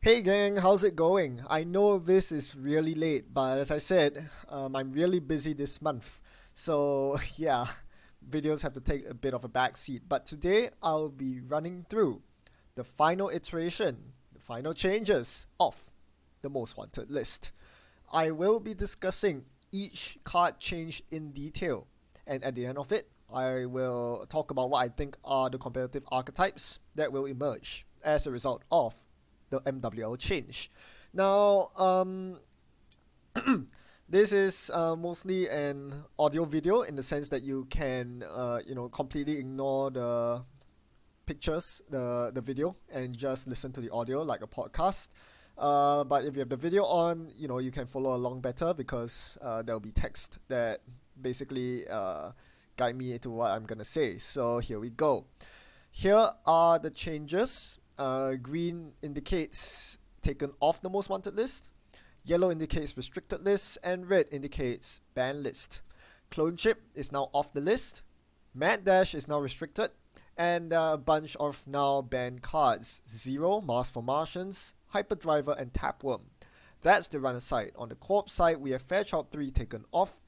Hey gang, how's it going? I know this is really late, but as I said, I'm really busy this month. So yeah, videos have to take a bit of a back seat. But today I'll be running through the final iteration, the final changes of the most wanted list. I will be discussing each card change in detail, and at the end of it, I will talk about what I think are the competitive archetypes that will emerge as a result of the MWL change. Now, this is mostly an audio video in the sense that you can, completely ignore the pictures, the video, and just listen to the audio like a podcast. But if you have the video on, you can follow along better because there'll be text that basically guide me to what I'm gonna say. So here we go. Here are the changes. Green indicates taken off the most wanted list, yellow indicates restricted list, and red indicates banned list. Clone chip is now off the list, Mad Dash is now restricted, and a bunch of now banned cards: Zero, Mask for Martians, Hyperdriver, and Tapworm. That's the runner side. On the corp side, we have Fairchild 3 taken off.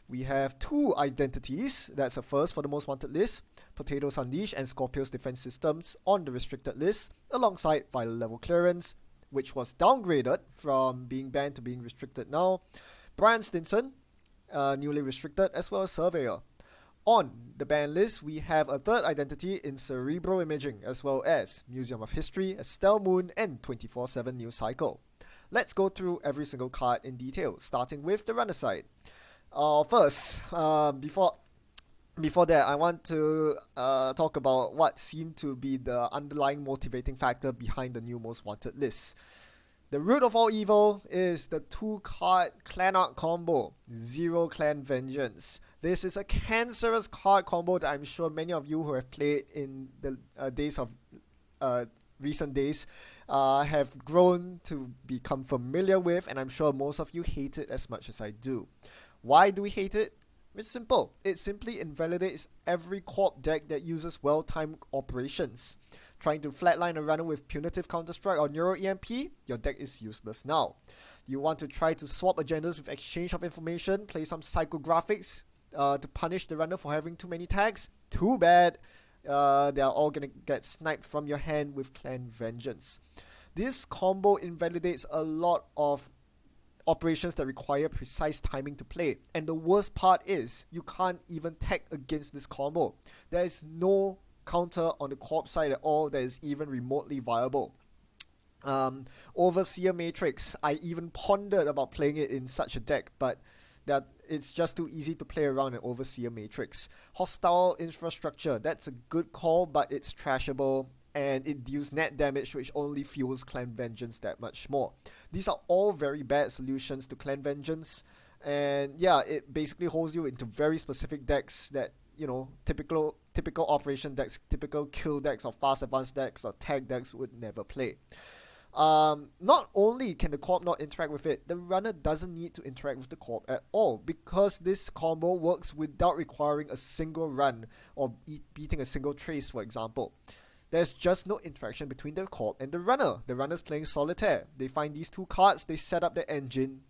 We have two identities, that's a first for the most wanted list: Potatoes Unleashed and Scorpio's Defense Systems on the restricted list, alongside Vital Level Clearance, which was downgraded from being banned to being restricted now. Brian Stinson, newly restricted, as well as Surveyor. On the ban list, we have a third identity in Cerebro Imaging, as well as Museum of History, Estelle Moon, and 24/7 News Cycle. Let's go through every single card in detail, starting with the runner side. First, before that, I want to talk about what seemed to be the underlying motivating factor behind the new most wanted list. The root of all evil is the two-card clan art combo, Zero Clan Vengeance. This is a cancerous card combo that I'm sure many of you who have played in the recent days have grown to become familiar with, and I'm sure most of you hate it as much as I do. Why do we hate it? It's simple. It simply invalidates every corp deck that uses well-timed operations. Trying to flatline a runner with Punitive Counterstrike or Neuro EMP, your deck is useless now. You want to try to swap agendas with exchange of information, play some psychographics to punish the runner for having too many tags? Too bad. They are all gonna get sniped from your hand with Clan Vengeance. This combo invalidates a lot of operations that require precise timing to play, and the worst part is you can't even tech against this combo. There is no counter on the corp side at all that is even remotely viable. Overseer Matrix, I even pondered about playing it in such a deck, but that it's just too easy to play around an Overseer Matrix. Hostile Infrastructure, that's a good call, but it's trashable, and it deals net damage, which only fuels Clan Vengeance that much more. These are all very bad solutions to Clan Vengeance, and yeah, it basically holds you into very specific decks that, typical operation decks, typical kill decks or fast advanced decks or tag decks would never play. Not only can the corp not interact with it, the runner doesn't need to interact with the corp at all, because this combo works without requiring a single run or beating a single trace, for example. There's just no interaction between the corp and the runner. The runner's playing solitaire. They find these two cards, they set up their engine,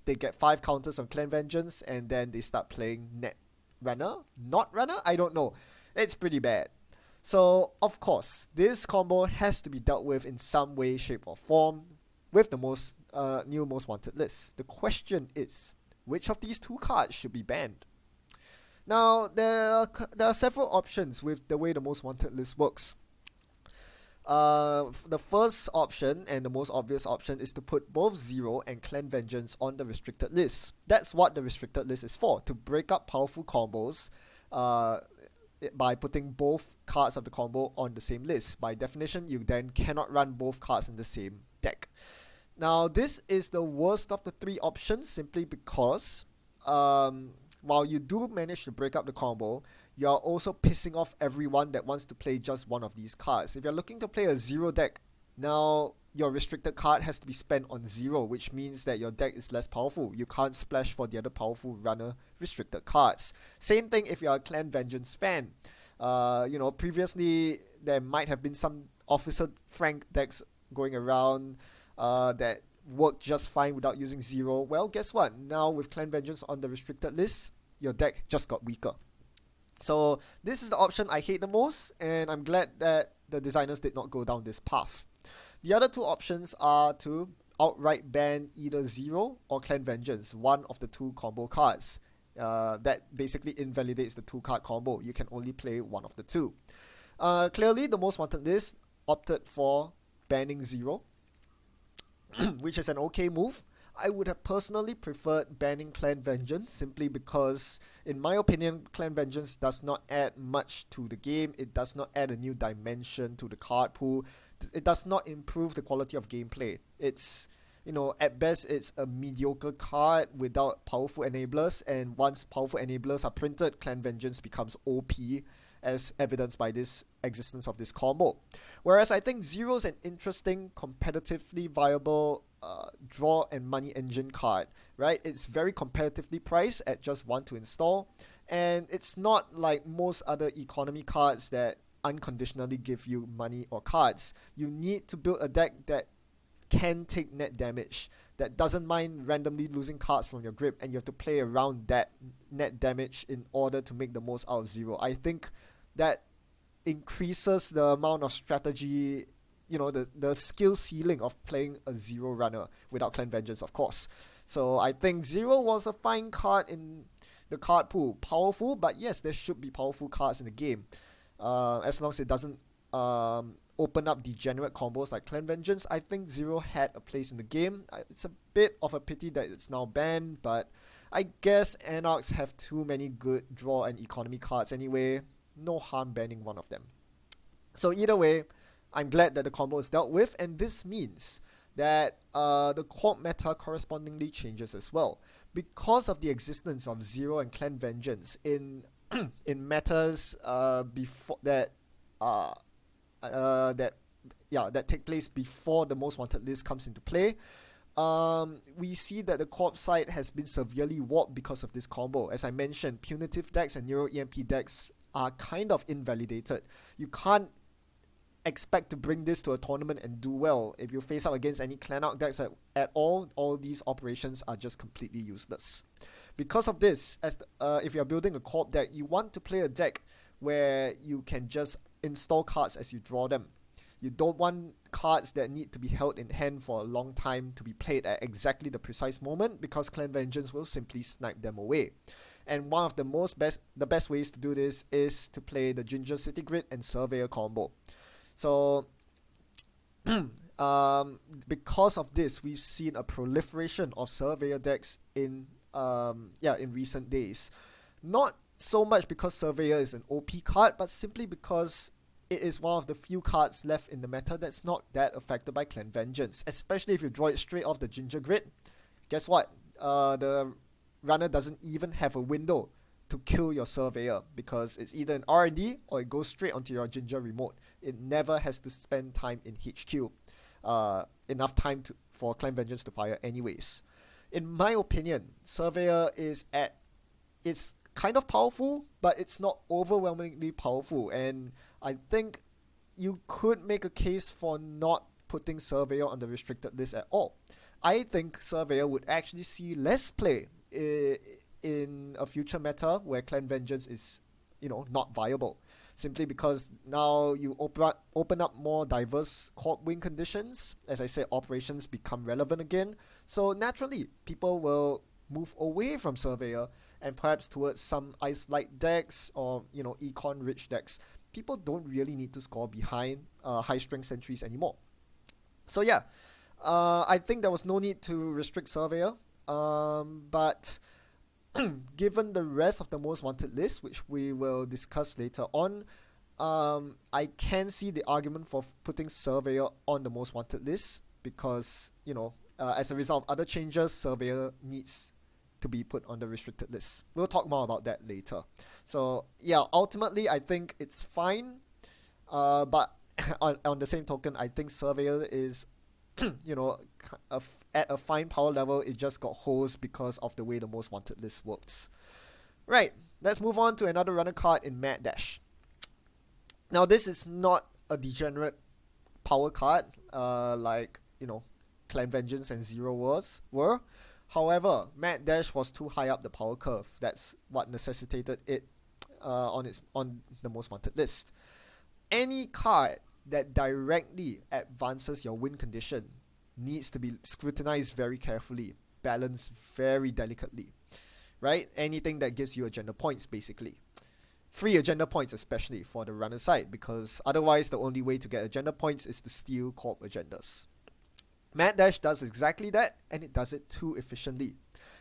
they get 5 counters on Clan Vengeance, and then they start playing net runner? Not runner? I don't know. It's pretty bad. So, of course, this combo has to be dealt with in some way, shape, or form with the new most wanted list. The question is, which of these two cards should be banned? Now, there are several options with the way the most wanted list works. The first option and the most obvious option is to put both Zero and Clan Vengeance on the restricted list. That's what the restricted list is for, to break up powerful combos by putting both cards of the combo on the same list. By definition, you then cannot run both cards in the same deck. Now, this is the worst of the three options simply because while you do manage to break up the combo, you are also pissing off everyone that wants to play just one of these cards. If you're looking to play a Zero deck, now your restricted card has to be spent on Zero, which means that your deck is less powerful. You can't splash for the other powerful runner restricted cards. Same thing if you're a Clan Vengeance fan. Previously there might have been some Officer Frank decks going around that work just fine without using Zero. Well, guess what? Now with Clan Vengeance on the restricted list, your deck just got weaker. So this is the option I hate the most, and I'm glad that the designers did not go down this path. The other two options are to outright ban either Zero or Clan Vengeance, one of the two combo cards. That basically invalidates the 2-card combo. You can only play one of the two. Clearly, the Most Wanted list opted for banning Zero, which is an okay move. I would have personally preferred banning Clan Vengeance simply because, in my opinion, Clan Vengeance does not add much to the game. It does not add a new dimension to the card pool. It does not improve the quality of gameplay. It's, at best, it's a mediocre card without powerful enablers, and once powerful enablers are printed, Clan Vengeance becomes OP, as evidenced by this existence of this combo. Whereas I think Zero is an interesting, competitively viable draw and money engine card, right? It's very competitively priced at just 1 to install, and it's not like most other economy cards that unconditionally give you money or cards. You need to build a deck that can take net damage, that doesn't mind randomly losing cards from your grip, and you have to play around that net damage in order to make the most out of Zero. I think that increases the amount of strategy, the skill ceiling of playing a Zero runner without Clan Vengeance, of course. So I think Zero was a fine card in the card pool. Powerful, but yes, there should be powerful cards in the game. As long as it doesn't open up degenerate combos like Clan Vengeance, I think Zero had a place in the game. It's a bit of a pity that it's now banned, but I guess Anarchs have too many good draw and economy cards anyway. No harm banning one of them. So either way, I'm glad that the combo is dealt with, and this means that the core meta correspondingly changes as well. Because of the existence of Zero and Clan Vengeance in metas before that that take place before the Most Wanted list comes into play, we see that the corp side has been severely warped because of this combo. As I mentioned, punitive decks and Neuro EMP decks are kind of invalidated. You can't expect to bring this to a tournament and do well. If you face up against any clan out decks at all these operations are just completely useless. Because of this, if you're building a corp deck, you want to play a deck where you can just install cards as you draw them. You don't want cards that need to be held in hand for a long time to be played at exactly the precise moment, because Clan Vengeance will simply snipe them away. And one of the best ways to do this is to play the Ginger City Grid and Surveyor combo. So because of this, we've seen a proliferation of Surveyor decks in recent days. Not so much because Surveyor is an OP card, but simply because it is one of the few cards left in the meta that's not that affected by Clan Vengeance, especially if you draw it straight off the Ginger Grid. Guess what? The runner doesn't even have a window to kill your Surveyor, because it's either an R&D or it goes straight onto your Ginger remote. It never has to spend time in HQ. Enough time for Clan Vengeance to fire anyways. In my opinion, Surveyor it's kind of powerful, but it's not overwhelmingly powerful, and I think you could make a case for not putting Surveyor on the restricted list at all. I think Surveyor would actually see less play in a future meta where Clan Vengeance is, not viable. Simply because now you open up more diverse corp win conditions. As I said, operations become relevant again. So naturally, people will move away from Surveyor and perhaps towards some Ice Light decks or, Econ Rich decks. People don't really need to score behind high strength sentries anymore. So yeah, I think there was no need to restrict Surveyor. But given the rest of the Most Wanted list, which we will discuss later on, I can see the argument for putting Surveyor on the Most Wanted list because, as a result of other changes, Surveyor needs to be put on the restricted list. We'll talk more about that later. So yeah, ultimately I think it's fine, but on the same token, I think Surveyor is at a fine power level. It just got holes because of the way the Most Wanted list works. Right, let's move on to another runner card in Mad Dash. Now this is not a degenerate power card like Clan Vengeance and Zero were. However, Mad Dash was too high up the power curve. That's what necessitated it on the most wanted list. Any card that directly advances your win condition needs to be scrutinized very carefully, balanced very delicately, right? Anything that gives you agenda points, basically. Free agenda points, especially for the runner side, because otherwise the only way to get agenda points is to steal corp agendas. Mad Dash does exactly that, and it does it too efficiently.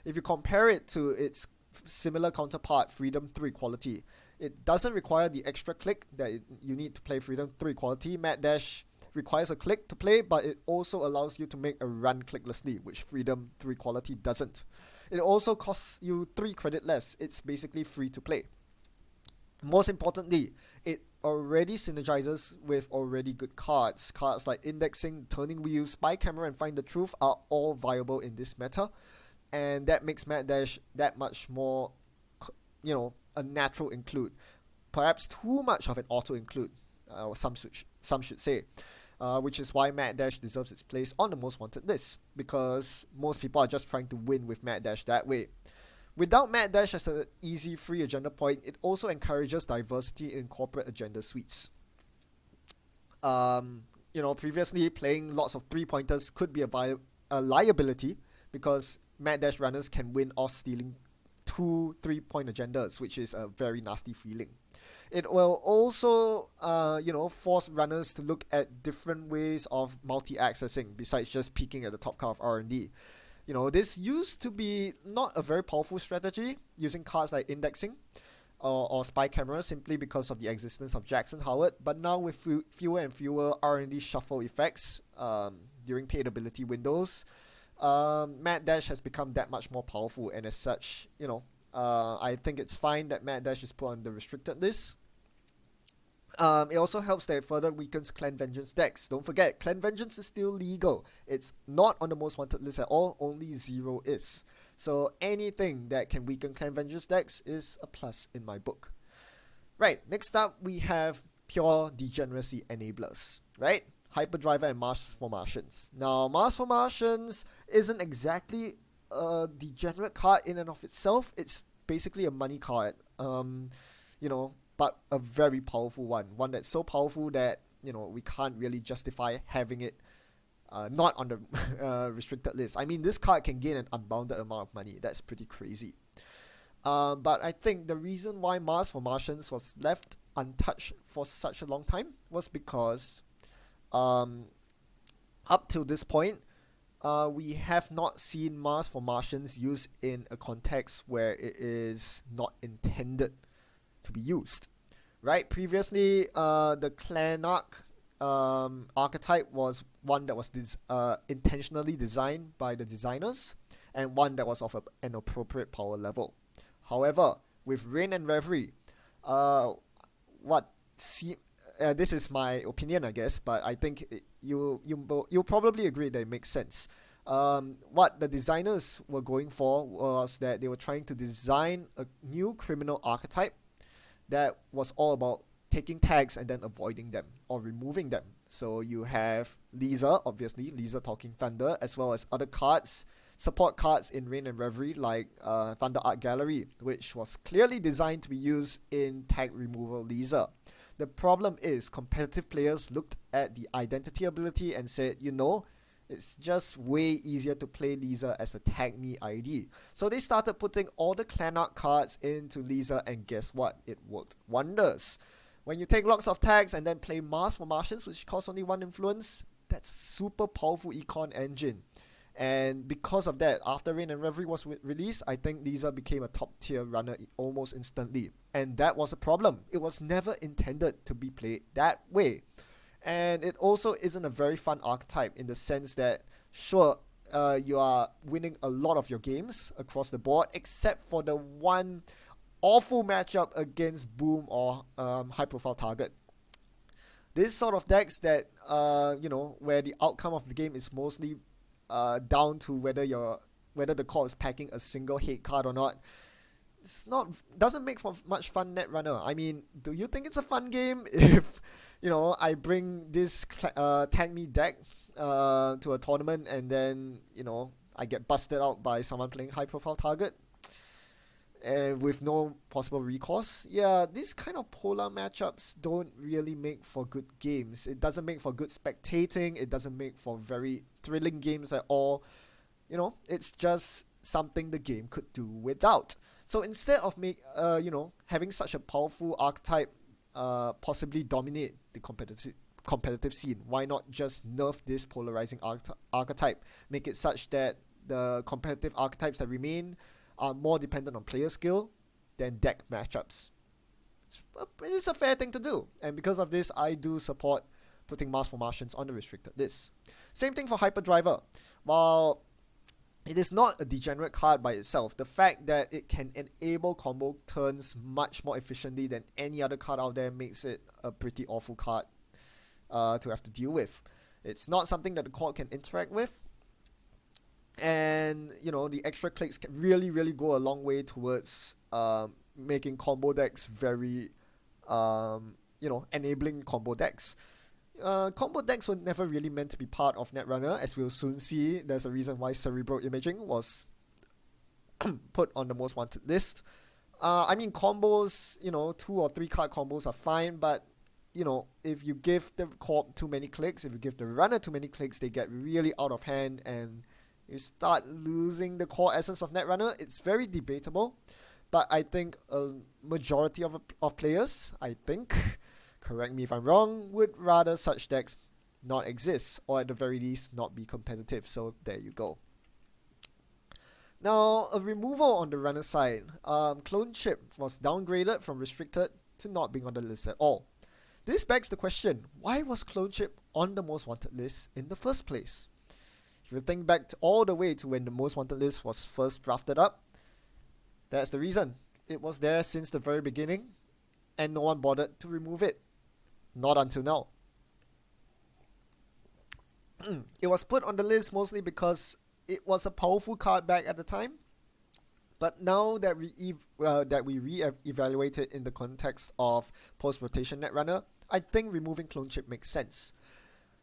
If you compare it to its similar counterpart, Freedom through Equality, it doesn't require the extra click that you need to play Freedom through Equality. Mad Dash requires a click to play, but it also allows you to make a run clicklessly, which Freedom through Equality doesn't. It also costs you 3 credit less. It's basically free to play. Most importantly, it already synergizes with already good cards. Cards like Indexing, Turning Wheels, Spy Camera, and Find the Truth are all viable in this meta, and that makes Mad Dash that much more, a natural include. Perhaps too much of an auto include, some should say, which is why Mad Dash deserves its place on the most wanted list, because most people are just trying to win with Mad Dash that way. Without Mad Dash as an easy free agenda point, it also encourages diversity in corporate agenda suites. Previously playing lots of 3-pointers could be a liability, because Mad Dash runners can win off stealing 2 3-point agendas, which is a very nasty feeling. It will also, force runners to look at different ways of multi-accessing besides just peeking at the top card of R&D. This used to be not a very powerful strategy, using cards like Indexing or Spy Camera simply because of the existence of Jackson Howard, but now with fewer and fewer R&D shuffle effects during paid ability windows, Mad Dash has become that much more powerful, and as such, I think it's fine that Mad Dash is put on the restricted list. It also helps that it further weakens Clan Vengeance decks. Don't forget, Clan Vengeance is still legal. It's not on the most wanted list at all, only Zero is. So anything that can weaken Clan Vengeance decks is a plus in my book. Right, next up we have pure degeneracy enablers, right? Hyperdriver and Mars for Martians. Now, Mars for Martians isn't exactly a degenerate card in and of itself. It's basically a money card, but a very powerful one that's so powerful that we can't really justify having it not on the restricted list. I mean, this card can gain an unbounded amount of money. That's pretty crazy. But I think the reason why Mars for Martians was left untouched for such a long time was because up till this point, we have not seen Mars for Martians used in a context where it is not intended to be used, right? Previously, the Clanarch archetype was one that was intentionally designed by the designers, and one that was of an appropriate power level. However, with Rain and Reverie, this is my opinion, I guess, but I think you'll probably agree that it makes sense. What the designers were going for was that they were trying to design a new criminal archetype that was all about taking tags and then avoiding them or removing them. So you have Lisa, obviously, Lisa Talking Thunder, as well as other cards, support cards in Rain and Reverie like Thunder Art Gallery, which was clearly designed to be used in tag removal Lisa. The problem is competitive players looked at the identity ability and said, it's just way easier to play Lisa as a tag me ID. So they started putting all the Clanarch cards into Lisa, and guess what? It worked wonders. When you take lots of tags and then play Mars for Martians, which costs only 1 influence, that's super powerful econ engine. And because of that, after Rain and Reverie was released, I think Lisa became a top tier runner almost instantly. And that was a problem. It was never intended to be played that way. And it also isn't a very fun archetype in the sense that, sure, you are winning a lot of your games across the board, except for the one awful matchup against Boom or high profile target. This sort of decks that, where the outcome of the game is mostly down to whether the core is packing a single hate card or not, doesn't make for much fun Netrunner. I mean, do you think it's a fun game if I bring this tag me deck to a tournament and then, I get busted out by someone playing high profile target and with no possible recourse. Yeah, these kind of polar matchups don't really make for good games. It doesn't make for good spectating. It doesn't make for very thrilling games at all. It's just something the game could do without. So instead of having such a powerful archetype possibly dominate the competitive scene, why not just nerf this polarizing archetype, make it such that the competitive archetypes that remain are more dependent on player skill than deck matchups. It's a fair thing to do, and because of this, I do support putting Mask for Martians on the restricted list. Same thing for Hyperdriver. While it is not a degenerate card by itself, the fact that it can enable combo turns much more efficiently than any other card out there makes it a pretty awful card to have to deal with. It's not something that the court can interact with, and the extra clicks can really go a long way towards making combo decks very enabling combo decks. Combo decks were never really meant to be part of Netrunner, as we'll soon see. There's a reason why Cerebral Imaging was put on the most wanted list. Combos, 2 or 3 card combos are fine, but if you give the corp too many clicks, if you give the runner too many clicks, they get really out of hand and you start losing the core essence of Netrunner. It's very debatable, but I think a majority of players, correct me if I'm wrong, would rather such decks not exist, or at the very least not be competitive. So there you go. Now, a removal on the runner side. Clone Chip was downgraded from restricted to not being on the list at all. This begs the question, why was Clone Chip on the most wanted list in the first place? If you think back all the way to when the most wanted list was first drafted up, that's the reason. It was there since the very beginning, and no one bothered to remove it. Not until now. It was put on the list mostly because it was a powerful card back at the time. But now that we re-evaluate it in the context of post-rotation Netrunner, I think removing Clone Chip makes sense.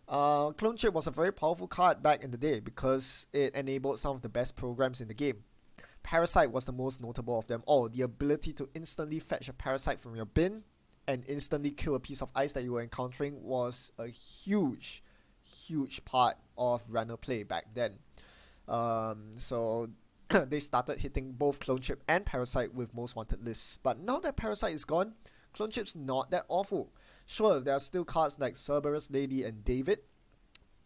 Clone Chip was a very powerful card back in the day because it enabled some of the best programs in the game. Parasite was the most notable of them all. The ability to instantly fetch a Parasite from your bin and instantly kill a piece of ice that you were encountering was a huge part of runner play back then. So they started hitting both Clone Chip and Parasite with most wanted lists. But now that Parasite is gone, Clone Chip's not that awful. Sure, there are still cards like Cerberus Lady and David,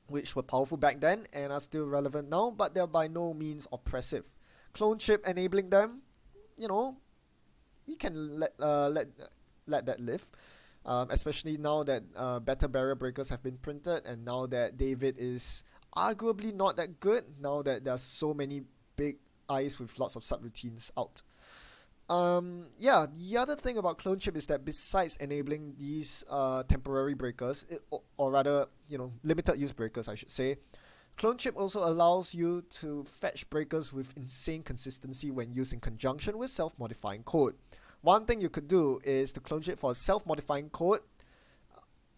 which were powerful back then and are still relevant now, but they're by no means oppressive. Clone Chip enabling them, we can let that live. Especially now that better barrier breakers have been printed, and now that David is arguably not that good, now that there are so many big eyes with lots of subroutines out. The other thing about Clone Chip is that besides enabling these temporary breakers, or rather, limited use breakers, I should say, Clone Chip also allows you to fetch breakers with insane consistency when used in conjunction with self-modifying code. One thing you could do is to Clone Chip for a self-modifying code.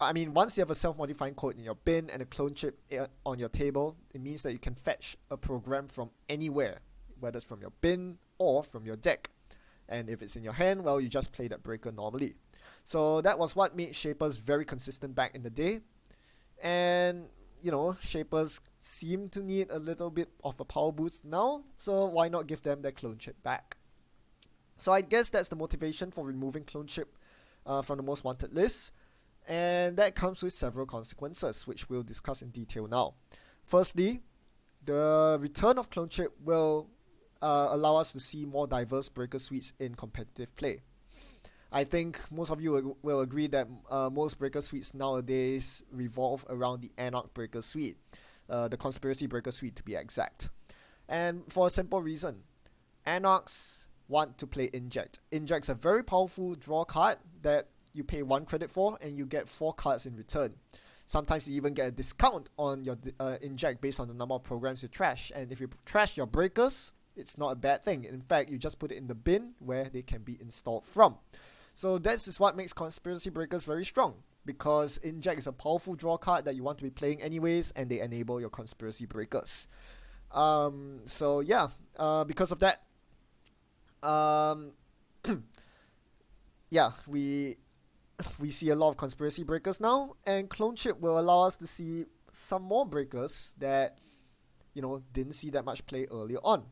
Once you have a self-modifying code in your bin and a Clone Chip on your table, it means that you can fetch a program from anywhere, whether it's from your bin or from your deck. And if it's in your hand, well, you just play that breaker normally. So that was what made Shapers very consistent back in the day. And, Shapers seem to need a little bit of a power boost now, so why not give them their Clone Chip back? So I guess that's the motivation for removing Clone Chip from the most wanted list. And that comes with several consequences, which we'll discuss in detail now. Firstly, the return of Clone Chip will allow us to see more diverse breaker suites in competitive play. I think most of you will agree that most breaker suites nowadays revolve around the Anarch breaker suite, the Conspiracy breaker suite to be exact. And for a simple reason, Anarchs want to play Inject. Inject's a very powerful draw card that you pay 1 credit for and you get 4 cards in return. Sometimes you even get a discount on your Inject based on the number of programs you trash. And if you trash your breakers, it's not a bad thing. In fact, you just put it in the bin where they can be installed from. So this is what makes Conspiracy breakers very strong. because Inject is a powerful draw card that you want to be playing anyways, and they enable your Conspiracy Breakers. So yeah, because of that, um, yeah, we see a lot of Conspiracy Breakers now, and Clone Chip will allow us to see some more breakers that didn't see that much play earlier on.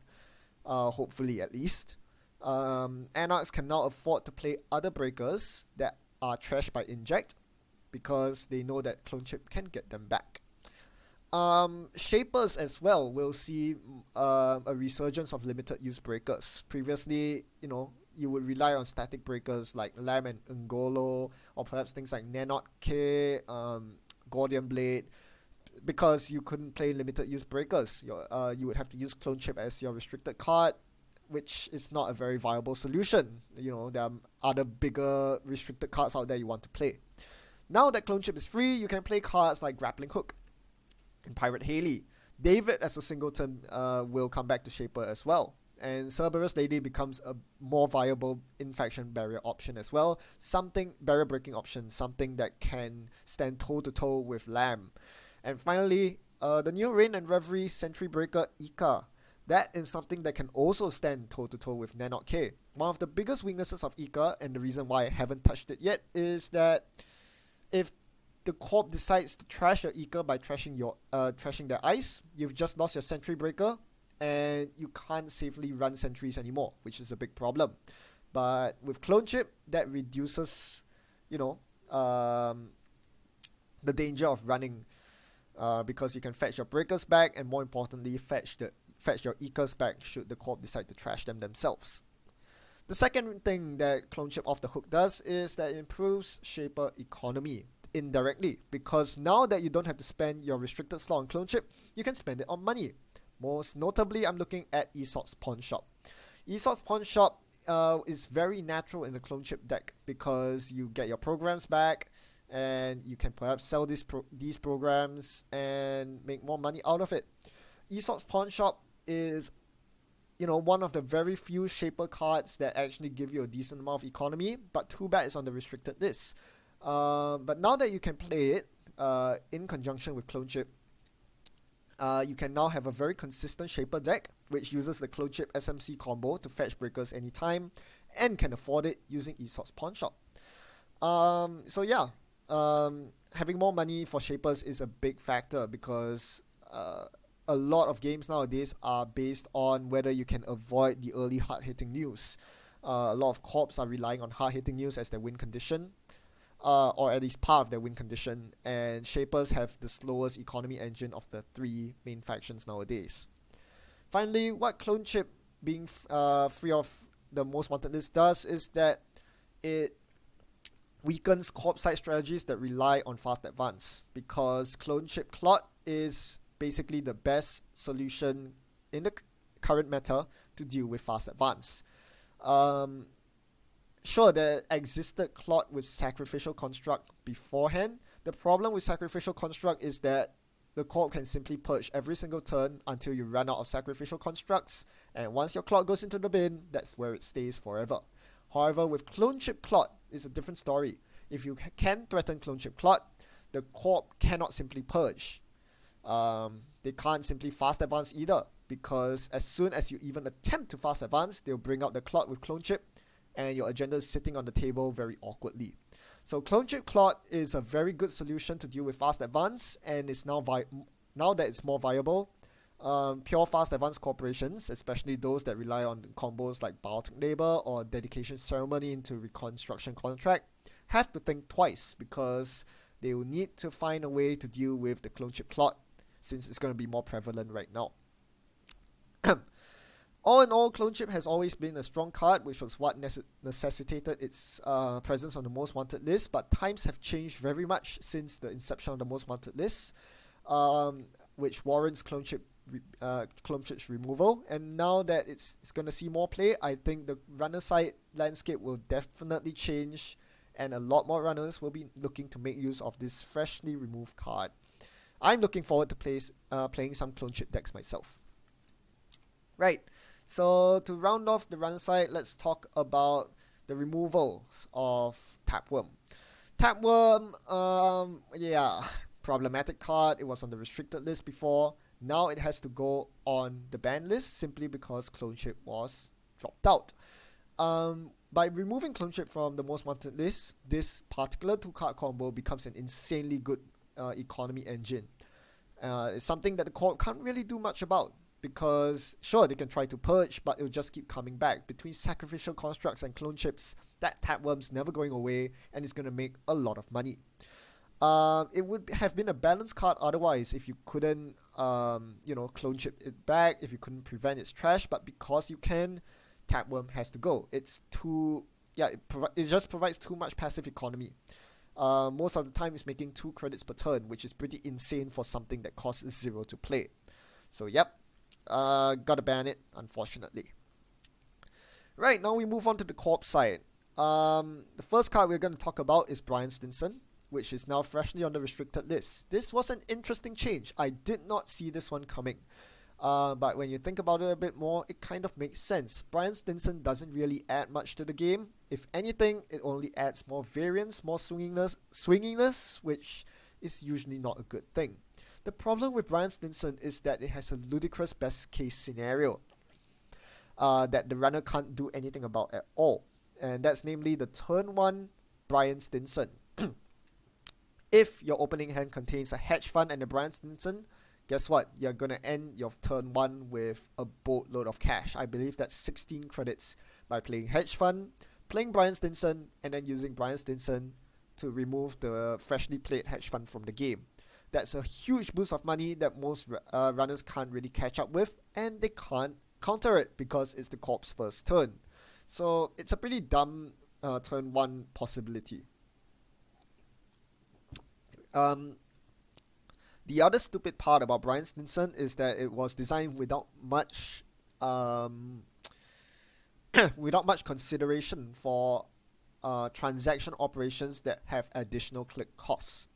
Hopefully at least. Anarchs can now afford to play other breakers that are trashed by Inject because they know that Clone Chip can get them back. Shapers as well will see a resurgence of limited use breakers. Previously, you would rely on static breakers like Lamb and Ngolo, or perhaps things like Nanot K, Gordian Blade, because you couldn't play limited use breakers. You would have to use Clone Chip as your restricted card, which is not a very viable solution. There are other bigger restricted cards out there you want to play. Now that Clone Chip is free, you can play cards like Grappling Hook and Pirate Haley. David as a singleton will come back to Shaper as well. And Cerberus Lady becomes a more viable in-faction barrier option as well. Barrier breaking option, something that can stand toe-to-toe with Lamb. And finally, the new Rain and Reverie Sentry Breaker Ika. That is something that can also stand toe-to-toe with Nanot K. One of the biggest weaknesses of Ika, and the reason why I haven't touched it yet, is that if the corp decides to trash your Ika by trashing their ice, you've just lost your Sentry Breaker, and you can't safely run sentries anymore, which is a big problem. But with Clone Chip, that reduces, the danger of running, because you can fetch your breakers back, and more importantly, fetch your Ikas back should the corp decide to trash them themselves. The second thing that Clone Chip off the hook does is that it improves Shaper economy indirectly, because now that you don't have to spend your restricted slot on Clone Chip, you can spend it on money. Most notably, I'm looking at Aesop's Pawn Shop. Aesop's Pawn Shop is very natural in the Clone Chip deck because you get your programs back, and you can perhaps sell these programs and make more money out of it. Aesop's Pawn Shop is one of the very few Shaper cards that actually give you a decent amount of economy, but too bad it's on the restricted list. But now that you can play it in conjunction with Clone Chip, you can now have a very consistent Shaper deck which uses the Clone Chip SMC combo to fetch breakers anytime, and can afford it using Aesop's Pawn Shop. Having more money for Shapers is a big factor, because a lot of games nowadays are based on whether you can avoid the early hard-hitting news. A lot of corps are relying on hard-hitting news as their win condition, or at least part of their win condition, and Shapers have the slowest economy engine of the three main factions nowadays. Finally, what Clone Chip being free of the most wanted list does is that it weakens corp side strategies that rely on fast advance, because Clone Chip Clot is basically the best solution in the current meta to deal with fast advance. Sure, there existed Clot with Sacrificial Construct beforehand. The problem with Sacrificial Construct is that the corp can simply purge every single turn until you run out of Sacrificial Constructs, and once your Clot goes into the bin, that's where it stays forever. However, with Clone Chip Clot, it's a different story. If you can threaten Clone Chip Clot, the corp cannot simply purge. They can't simply fast advance either, because as soon as you even attempt to fast advance, they'll bring out the Clot with Clone Chip, and your agenda is sitting on the table very awkwardly. So Clone Chip Clot is a very good solution to deal with fast advance, and it's now that it's more viable, pure fast advance corporations, especially those that rely on combos like Biotic Labor or Dedication Ceremony into Reconstruction Contract, have to think twice, because they will need to find a way to deal with the Clone Chip Clot, since it's going to be more prevalent right now. All in all, Clone Chip has always been a strong card, which was what necessitated its presence on the most wanted list, but times have changed very much since the inception of the most wanted list, which warrants Clone Chip's removal. And now that it's going to see more play, I think the runner side landscape will definitely change, and a lot more runners will be looking to make use of this freshly removed card. I'm looking forward to playing some Clone Chip decks myself. Right, so to round off the run side, let's talk about the removals of Tapeworm. Tapworm, yeah, problematic card. It was on the restricted list before. Now it has to go on the ban list simply because clone ship was dropped out. By removing clone ship from the most wanted list, this particular two card combo becomes an insanely good economy engine. It's something that the core can't really do much about because sure they can try to purge, but it'll just keep coming back. Between sacrificial constructs and clone chips, that tapworm's never going away and it's gonna make a lot of money. It would have been a balanced card otherwise if you couldn't clone chip it back, if you couldn't prevent its trash, but because you can, tapworm has to go. It's too it just provides too much passive economy. Most of the time it's making 2 credits per turn, which is pretty insane for something that costs 0 to play. So yep, gotta ban it, unfortunately. Right, now we move on to the corp side. The first card we're going to talk about is Brian Stinson, which is now freshly on the restricted list. This was an interesting change. I did not see this one coming. But when you think about it a bit more, it kind of makes sense. Brian Stinson doesn't really add much to the game. If anything, it only adds more variance, more swinginess, which is usually not a good thing. The problem with Brian Stinson is that it has a ludicrous best case scenario that the runner can't do anything about at all. And that's namely the turn 1 Brian Stinson. If your opening hand contains a hedge fund and a Brian Stinson, guess what? You're gonna end your turn 1 with a boatload of cash. I believe that's 16 credits by playing hedge fund, playing Brian Stinson, and then using Brian Stinson to remove the freshly played hedge fund from the game. That's a huge boost of money that most runners can't really catch up with, and they can't counter it because it's the corp's first turn. So it's a pretty dumb turn 1 possibility. The other stupid part about Brian Stinson is that it was designed without much consideration for transaction operations that have additional click costs.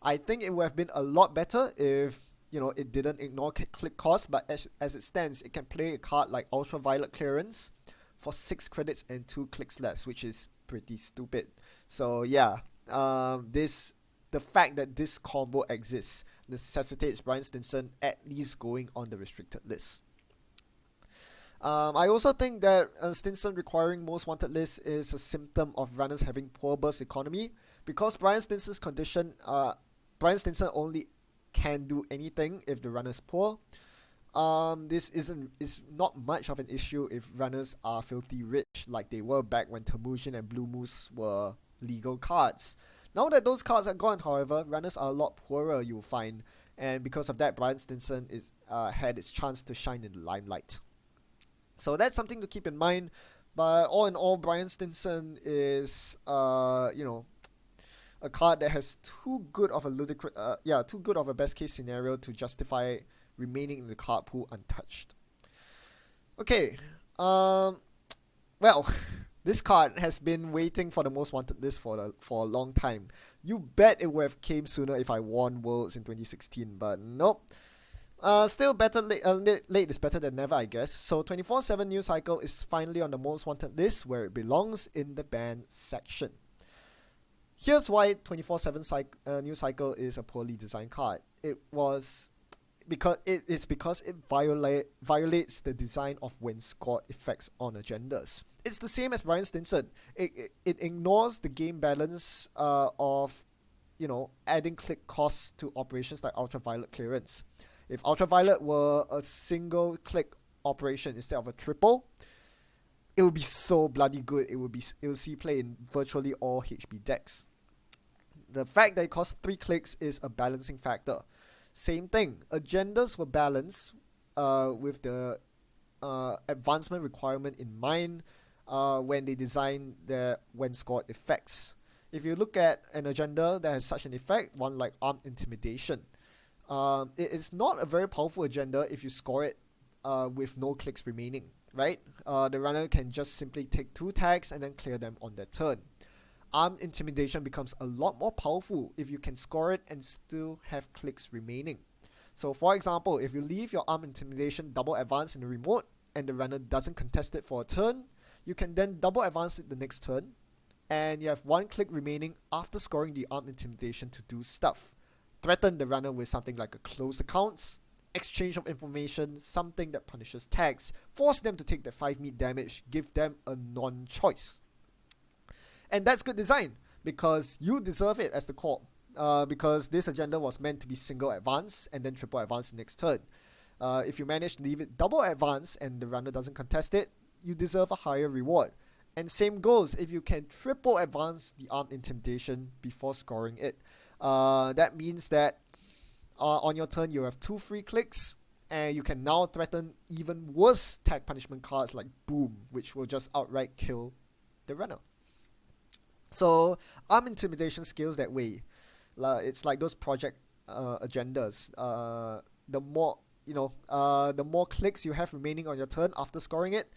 I think it would have been a lot better if it didn't ignore click costs, but as it stands, it can play a card like Ultraviolet Clearance for 6 credits and 2 clicks less, which is pretty stupid. So yeah, the fact that this combo exists necessitates Brian Stinson at least going on the restricted list. I also think that Stinson requiring most wanted list is a symptom of runners having poor burst economy, because Brian Stinson's condition, Brian Stinson only can do anything if the runner's poor. This is not much of an issue if runners are filthy rich like they were back when Temujin and Blue Moose were legal cards. Now that those cards are gone, however, runners are a lot poorer, you'll find, and because of that, Brian Stinson had its chance to shine in the limelight. So that's something to keep in mind. But all in all, Brian Stinson is a card that has too good of a best case scenario to justify remaining in the card pool untouched. Okay, well, this card has been waiting for the most wanted list for a long time. You bet it would have came sooner if I won Worlds in 2016, but nope. Still better late is better than never, I guess. So 24/7 News Cycle is finally on the most wanted list, where it belongs in the banned section. Here's why 24/7 News Cycle is a poorly designed card. Because it violates the design of when scored effects on agendas. It's the same as Brian Stinson. It ignores the game balance of adding click costs to operations like Ultraviolet Clearance. If Ultraviolet were a single click operation instead of a triple, it would be so bloody good. It will see play in virtually all HB decks. The fact that it costs 3 clicks is a balancing factor. Same thing. Agendas were balanced with the advancement requirement in mind when they designed their when scored effects. If you look at an agenda that has such an effect, one like Armed Intimidation, it is not a very powerful agenda if you score it with no clicks remaining, right? The runner can just simply take 2 tags and then clear them on their turn. Armed Intimidation becomes a lot more powerful if you can score it and still have clicks remaining. So for example, if you leave your Armed Intimidation double advance in the remote and the runner doesn't contest it for a turn, you can then double advance it the next turn and you have 1 click remaining after scoring the armed intimidation to do stuff. Threaten the runner with something like a closed accounts, exchange of information, something that punishes tags, force them to take the 5 meat damage, give them a non-choice. And that's good design, because you deserve it as the corp. Because this agenda was meant to be single advance and then triple advance the next turn. If you manage to leave it double advance and the runner doesn't contest it, you deserve a higher reward. And same goes if you can triple advance the armed intimidation before scoring it. That means that on your turn you have 2 free clicks, and you can now threaten even worse tag punishment cards like Boom, which will just outright kill the runner. So armed intimidation scales that way. It's like those project agendas. The more clicks you have remaining on your turn after scoring it,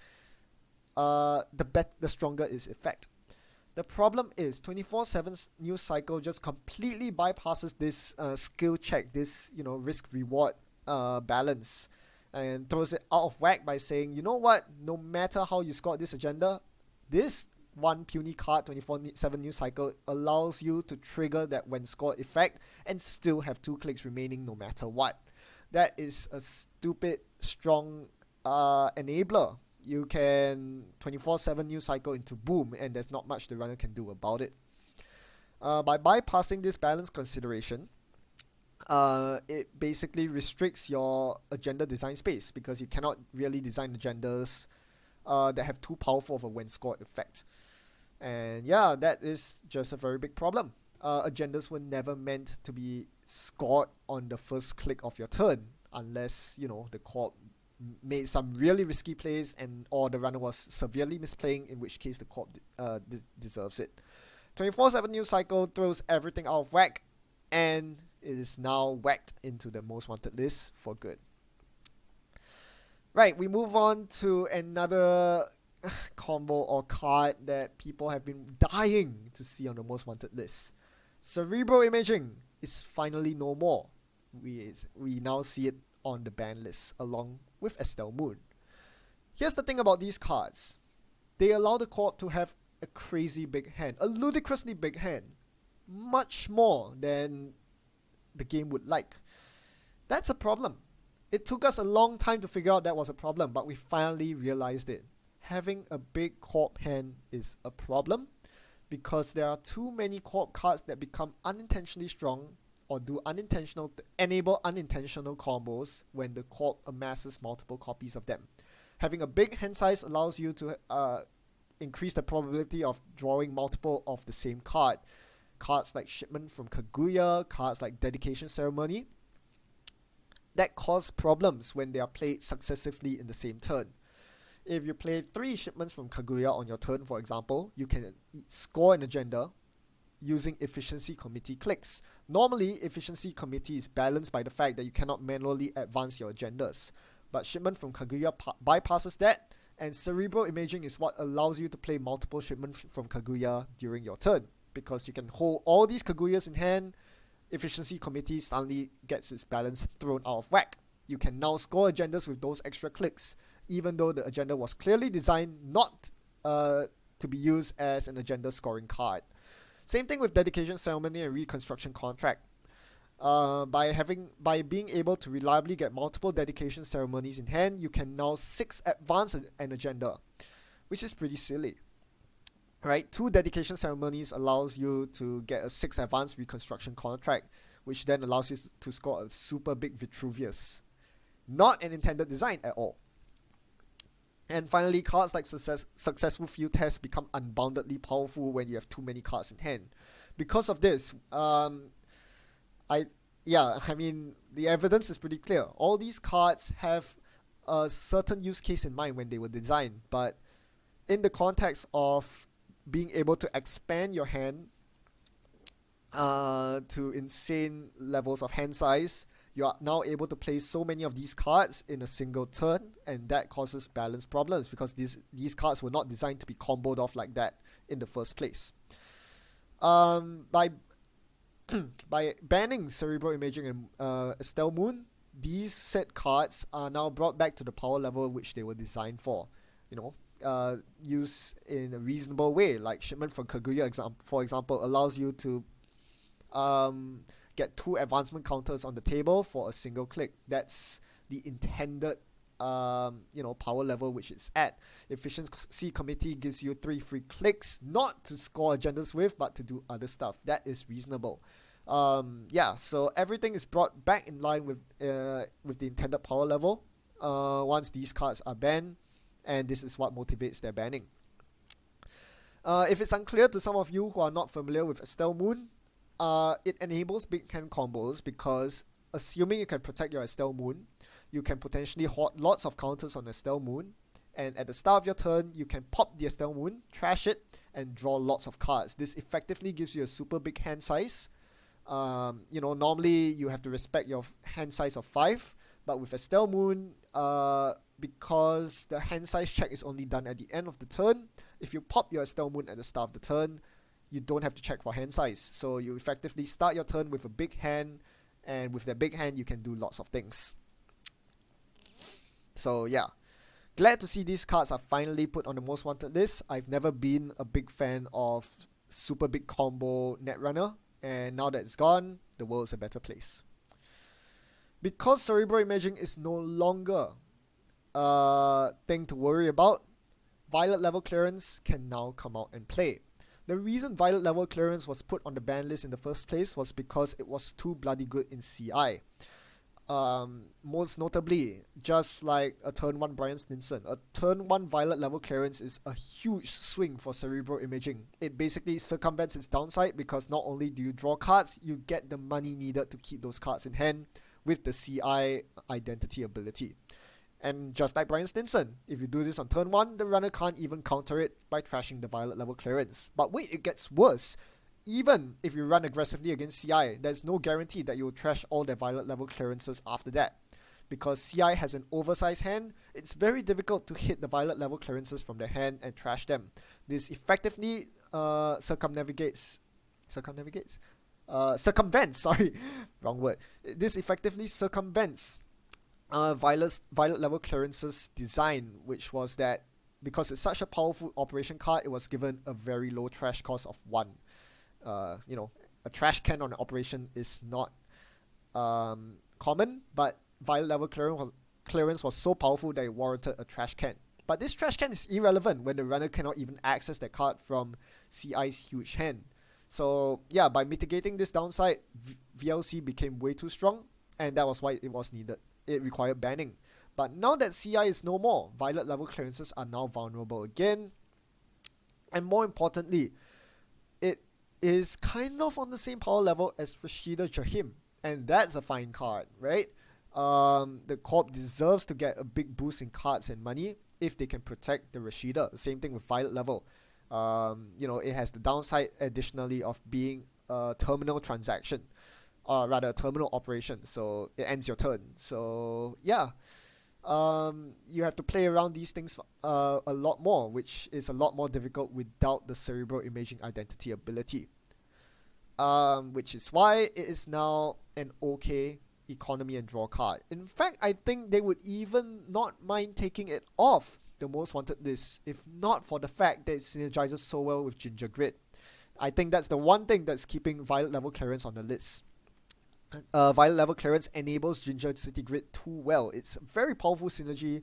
the stronger its effect. The problem is 24/7's news cycle just completely bypasses this skill check, this risk reward balance, and throws it out of whack by saying, you know what, no matter how you scored this agenda, this one puny card 24/7 news cycle allows you to trigger that when scored effect and still have 2 clicks remaining no matter what. That is a stupid strong enabler. You can 24/7 news cycle into Boom, and there's not much the runner can do about it. By bypassing this balance consideration, it basically restricts your agenda design space, because you cannot really design agendas that have too powerful of a when scored effect. And yeah, that is just a very big problem. Agendas were never meant to be scored on the first click of your turn, unless the corp made some really risky plays or the runner was severely misplaying, in which case the corp deserves it. 24/7 news cycle throws everything out of whack, and it is now whacked into the most wanted list for good. Right, we move on to another combo or card that people have been dying to see on the most wanted list. Cerebral imaging is finally no more. We now see it on the ban list along with Estelle Moon. Here's the thing about these cards. They allow the corp to have a crazy big hand, a ludicrously big hand, much more than the game would like. That's a problem. It took us a long time to figure out that was a problem, but we finally realized it. Having a big corp hand is a problem, because there are too many corp cards that become unintentionally strong or enable unintentional combos when the corp amasses multiple copies of them. Having a big hand size allows you to increase the probability of drawing multiple of the same card. Cards like Shipment from Kaguya, cards like Dedication Ceremony, that cause problems when they are played successively in the same turn. If you play 3 Shipments from Kaguya on your turn, for example, you can score an agenda using Efficiency Committee clicks. Normally, Efficiency Committee is balanced by the fact that you cannot manually advance your agendas, but Shipment from Kaguya bypasses that, and Cerebral Imaging is what allows you to play multiple Shipments from Kaguya during your turn, because you can hold all these Kaguyas in hand. Efficiency Committee suddenly gets its balance thrown out of whack. You can now score agendas with those extra clicks, even though the agenda was clearly designed not to be used as an agenda scoring card. Same thing with Dedication Ceremony and Reconstruction Contract. By being able to reliably get multiple dedication ceremonies in hand, you can now 6 advance an agenda, which is pretty silly. Right? 2 dedication ceremonies allows you to get a 6 advance Reconstruction Contract, which then allows you to score a super big Vitruvius. Not an intended design at all. And finally, cards like Successful Field Test become unboundedly powerful when you have too many cards in hand. Because of this, the evidence is pretty clear. All these cards have a certain use case in mind when they were designed, but in the context of being able to expand your hand to insane levels of hand size, you are now able to play so many of these cards in a single turn, and that causes balance problems, because these cards were not designed to be comboed off like that in the first place. By banning Cerebral Imaging and Estelle Moon, these set cards are now brought back to the power level which they were designed for. used in a reasonable way, like shipment from Kaguya, for example, allows you to get 2 advancement counters on the table for a single click. That's the intended power level which it's at. Efficiency Committee gives you 3 free clicks, not to score agendas with, but to do other stuff. That is reasonable. So everything is brought back in line with the intended power level once these cards are banned, and this is what motivates their banning. If it's unclear to some of you who are not familiar with Estelle Moon, it enables big hand combos because assuming you can protect your Estelle Moon, you can potentially hoard lots of counters on Estelle Moon, and at the start of your turn, you can pop the Estelle Moon, trash it, and draw lots of cards. This effectively gives you a super big hand size. Normally you have to respect your hand size of 5, but with Estelle Moon, because the hand size check is only done at the end of the turn, if you pop your Estelle Moon at the start of the turn, you don't have to check for hand size. So you effectively start your turn with a big hand, and with that big hand, you can do lots of things. So yeah, glad to see these cards are finally put on the most wanted list. I've never been a big fan of super big combo Netrunner, and now that it's gone, the world's a better place. Because Cerebral Imaging is no longer a thing to worry about, Violet level clearance can now come out and play. The reason Violet level clearance was put on the ban list in the first place was because it was too bloody good in CI. Most notably, just like a turn 1 Brian Stinson, a turn 1 Violet level clearance is a huge swing for Cerebral Imaging. It basically circumvents its downside because not only do you draw cards, you get the money needed to keep those cards in hand with the CI identity ability. And just like Brian Stinson, if you do this on turn 1, the runner can't even counter it by trashing the Violet level clearance. But wait, it gets worse. Even if you run aggressively against CI, there's no guarantee that you'll trash all their Violet level clearances after that. Because CI has an oversized hand, it's very difficult to hit the Violet level clearances from their hand and trash them. This effectively circumvents, wrong word. This effectively circumvents Violet level clearances design, which was that because it's such a powerful operation card, it was given a very low trash cost of 1. A trash can on an operation is not common, but Violet level clearance was so powerful that it warranted a trash can. But this trash can is irrelevant when the runner cannot even access that card from CI's huge hand. So yeah, by mitigating this downside, VLC became way too strong, and that was why it was needed. It required banning. But now that CI is no more, Violet level clearances are now vulnerable again. And more importantly, it is kind of on the same power level as Rashida Jahim. And that's a fine card, right? The Corp deserves to get a big boost in cards and money if they can protect the Rashida. Same thing with Violet level. It has the downside additionally of being a terminal transaction. Rather a terminal operation, so it ends your turn. So yeah, you have to play around these things a lot more, which is a lot more difficult without the Cerebral Imaging identity ability. Which is why it is now an okay economy and draw card. In fact, I think they would even not mind taking it off the most wanted list, if not for the fact that it synergizes so well with Ginger Grid. I think that's the one thing that's keeping Violet level clearance on the list. Violet level clearance enables Ginger City Grid too well. It's a very powerful synergy,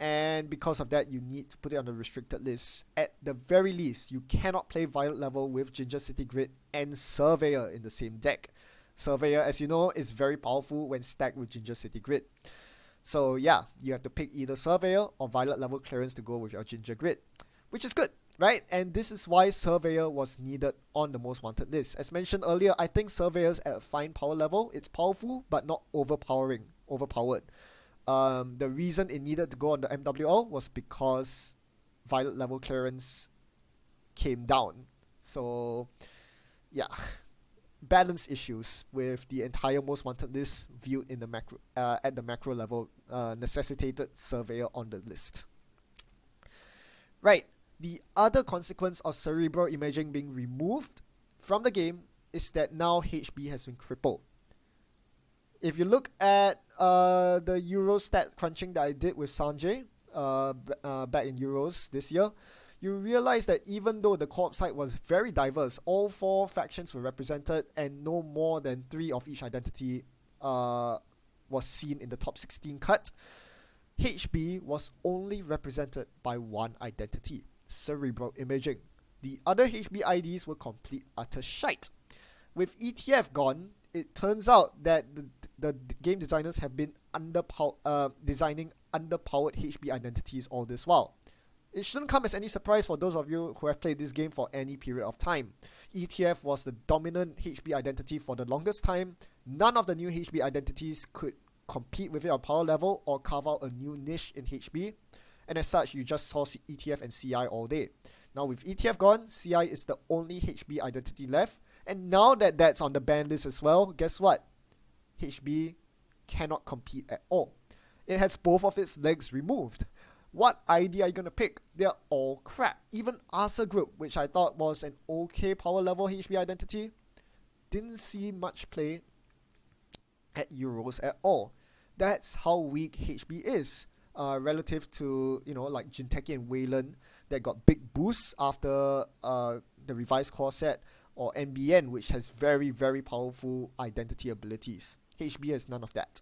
and because of that, you need to put it on the restricted list. At the very least, you cannot play Violet level with Ginger City Grid and Surveyor in the same deck. Surveyor, as you know, is very powerful when stacked with Ginger City Grid. So yeah, you have to pick either Surveyor or Violet level clearance to go with your Ginger Grid, which is good, right? And this is why Surveyor was needed on the most wanted list. As mentioned earlier, I think Surveyor's at a fine power level. It's powerful, but not overpowered. The reason it needed to go on the MWL was because Violet level clearance came down. So yeah, balance issues with the entire most wanted list viewed in the macro at the macro level necessitated Surveyor on the list. Right. The other consequence of Cerebral Imaging being removed from the game is that now HB has been crippled. If you look at the Eurostat crunching that I did with Sanjay, back in Euros this year, you realize that even though the co-op side was very diverse, all 4 factions were represented, and no more than 3 of each identity was seen in the top 16 cut, HB was only represented by 1 identity, cerebral imaging. The other HB IDs were complete utter shite. With ETF gone, it turns out that the game designers have been designing underpowered HB identities all this while. It shouldn't come as any surprise for those of you who have played this game for any period of time. ETF was the dominant HB identity for the longest time. None of the new HB identities could compete with it on power level or carve out a new niche in HB, and as such you just saw ETF and CI all day. Now with ETF gone, CI is the only HB identity left, and now that that's on the ban list as well, guess what? HB cannot compete at all. It has both of its legs removed. What ID are you gonna pick? They're all crap. Even Asa Group, which I thought was an okay power level HB identity, didn't see much play at Euros at all. That's how weak HB is relative to, like Jinteki and Wayland that got big boosts after the revised core set, or NBN, which has very, very powerful identity abilities. HB has none of that.